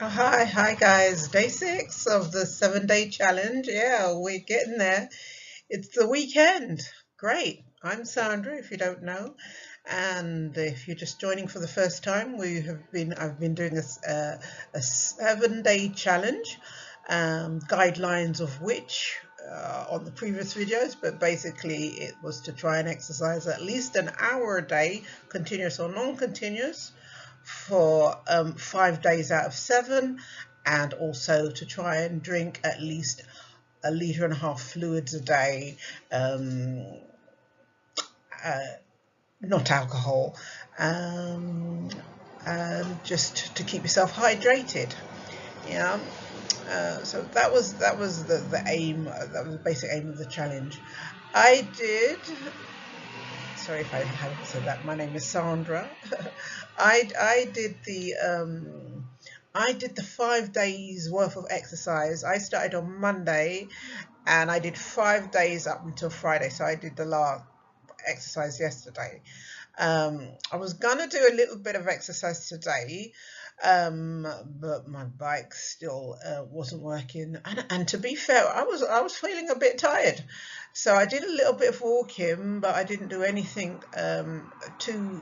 Hi guys. Day 6 of the 7-day challenge. Yeah, we're getting there. It's the weekend. Great. I'm Sandra, if you don't know. And if you're just joining for the first time, I've been doing a 7-day challenge, guidelines of which on the previous videos, but basically it was to try and exercise at least an hour a day, continuous or non-continuous, for 5 days out of 7, and also to try and drink at least a litre and a half fluids a day, um, uh, not alcohol, um, just to keep yourself hydrated. Yeah. So that was the aim. That was the basic aim of the challenge. I did. Sorry if I haven't said that. My name is Sandra. I did the 5 days worth of exercise. I started on Monday and I did 5 days up until Friday. So I did the last exercise yesterday. I was gonna do a little bit of exercise today, but my bike still wasn't working. And to be fair, I was feeling a bit tired, so I did a little bit of walking, but I didn't do anything too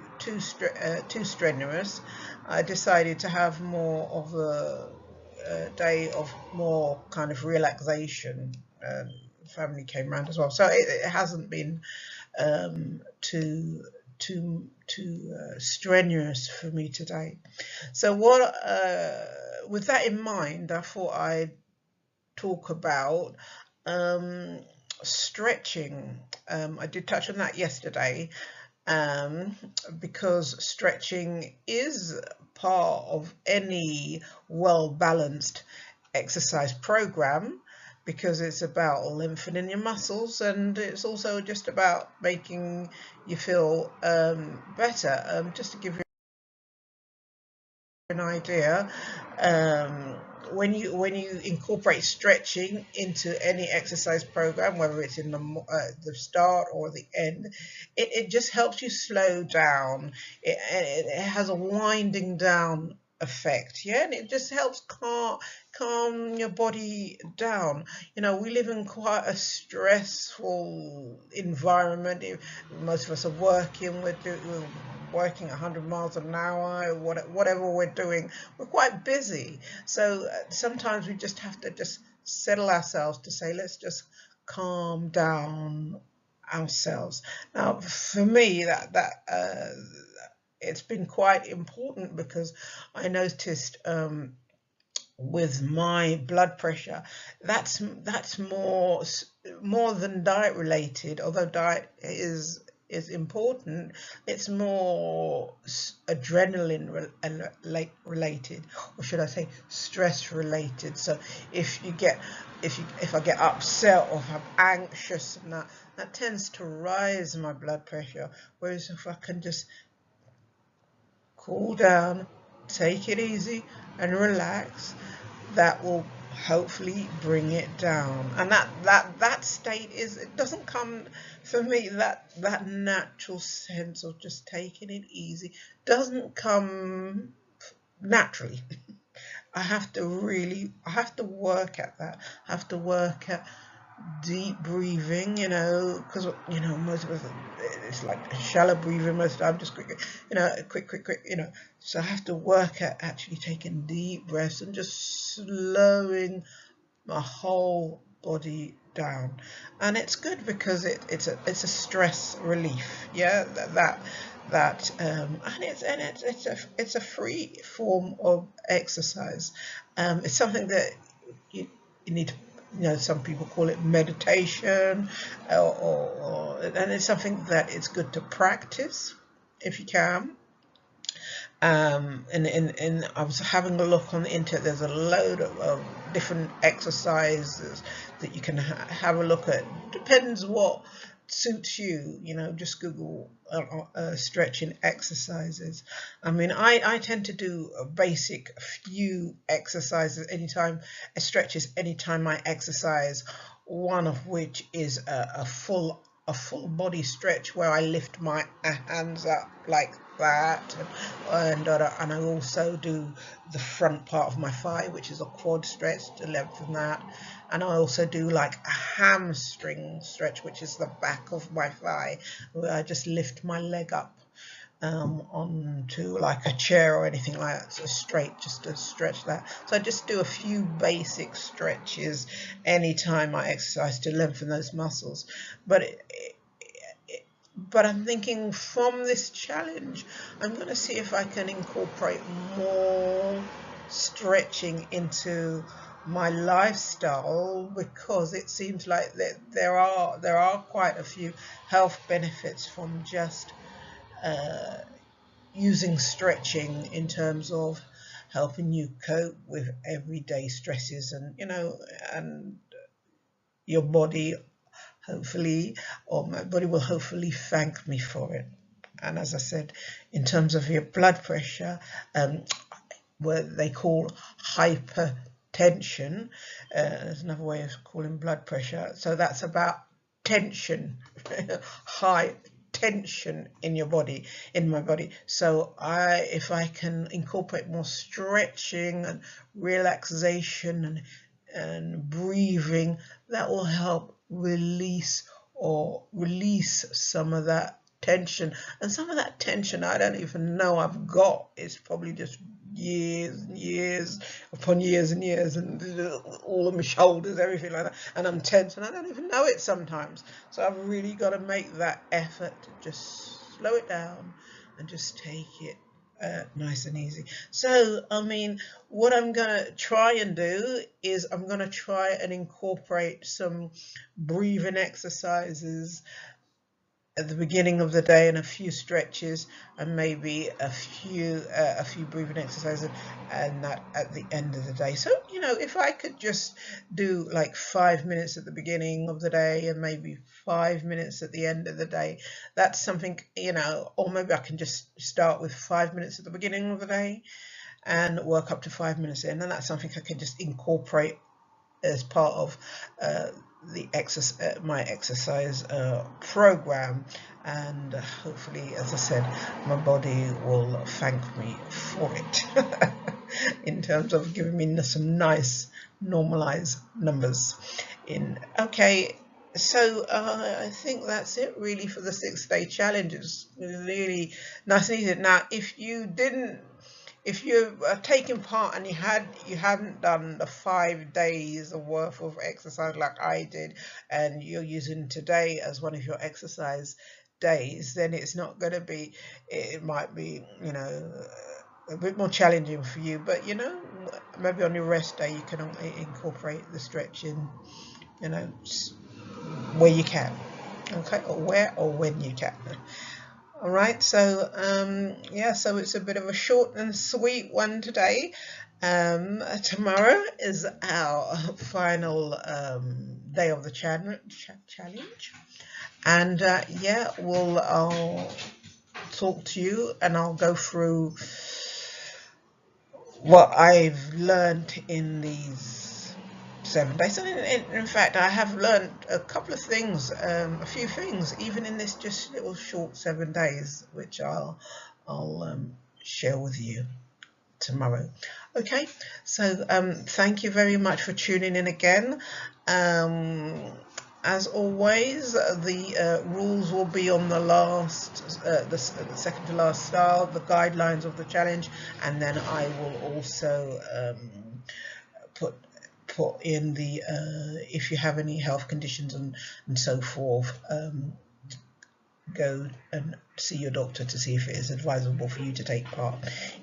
strenuous. I decided to have more of a day of more kind of relaxation. Family came around as well, so it hasn't been too strenuous for me today. So with that in mind, I thought I'd talk about um, stretching. I did touch on that yesterday, um, because stretching is part of any well balanced exercise program, because it's about lengthening your muscles and it's also just about making you feel better. Just to give you an idea, um, when you incorporate stretching into any exercise program, whether it's in the start or the end, it just helps you slow down. It has a winding down effect, yeah, and it just helps calm your body down. We live in quite a stressful environment. Most of us are working. We're working 100 miles an hour, whatever we're doing. We're quite busy. So sometimes we just have to just settle ourselves to say, let's just calm down ourselves. Now, for me, that it's been quite important, because I noticed with my blood pressure, that's more than diet related. Although diet is important, it's more adrenaline related, or should I say stress related. So if you get if I get upset or if I'm anxious, and that tends to rise my blood pressure. Whereas if I can just cool down, take it easy, and relax, that will hopefully bring it down. And that state is, it doesn't come, for me, that natural sense of just taking it easy doesn't come naturally. I have to work at that. I have to work at deep breathing, because most of us, it's like shallow breathing most of the time, just quick, quick, So I have to work at actually taking deep breaths and just slowing my whole body down. And it's good because it's a stress relief. Yeah, and it's a free form of exercise. It's something that you need to, some people call it meditation, and it's something that it's good to practice if you can. And I was having a look on the internet. There's a load of different exercises that you can have a look at. Depends what suits you. Just Google stretching exercises. I mean, I tend to do a basic few exercises anytime, stretches anytime I exercise. One of which is a full a full body stretch where I lift my hands up like that, and I also do the front part of my thigh, which is a quad stretch to lengthen that, and I also do like a hamstring stretch, which is the back of my thigh, where I just lift my leg up onto like a chair or anything like that, so straight, just to stretch that. So I just do a few basic stretches anytime I exercise to lengthen those muscles. But I'm thinking from this challenge, I'm going to see if I can incorporate more stretching into my lifestyle, because it seems like that there are quite a few health benefits from just using stretching in terms of helping you cope with everyday stresses, and and your body hopefully, or my body will hopefully thank me for it. And as I said, in terms of your blood pressure, what they call hypertension, there's another way of calling blood pressure, so that's about tension, high tension in your body, in my body. So if I can incorporate more stretching and relaxation and breathing, that will help release some of that tension. And some of that tension I don't even know I've got. It's probably just years and years upon years and years, and all of my shoulders, everything like that, and I'm tense and I don't even know it sometimes. So I've really got to make that effort to just slow it down and just take it nice and easy. So I mean, what I'm gonna try and do is I'm gonna try and incorporate some breathing exercises at the beginning of the day, and a few stretches, and maybe a few breathing exercises, and that at the end of the day. So if I could just do like 5 minutes at the beginning of the day and maybe 5 minutes at the end of the day, that's something, or maybe I can just start with 5 minutes at the beginning of the day and work up to 5 minutes in, and that's something I can just incorporate as part of my exercise program, and hopefully, as I said, my body will thank me for it in terms of giving me some nice normalized numbers in. Okay, so I think that's it really for the 6-day challenge. It's really nice and easy. Now, if you're taking part and you hadn't done the 5 days worth of exercise like I did, and you're using today as one of your exercise days, then it's not going to be, it might be, a bit more challenging for you. But maybe on your rest day you can incorporate the stretching, where you can, okay, or where or when you can. All right, so yeah, so it's a bit of a short and sweet one today. Tomorrow is our final day of the challenge, and yeah, I'll talk to you, and I'll go through what I've learned in these 7 days. And in fact, I have learned a couple of things, a few things, even in this just little short 7 days, which I'll share with you tomorrow. Okay, so thank you very much for tuning in again. As always, the rules will be on the the second to last style, the guidelines of the challenge, and then I will also put in the if you have any health conditions and so forth, go and see your doctor to see if it is advisable for you to take part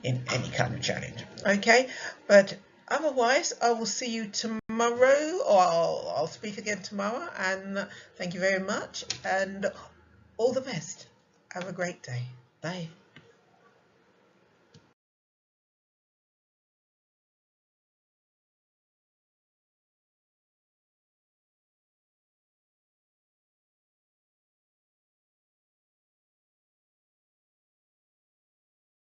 in any kind of challenge. Okay, but otherwise I will see you tomorrow, or I'll speak again tomorrow, and thank you very much and all the best. Have a great day. Bye.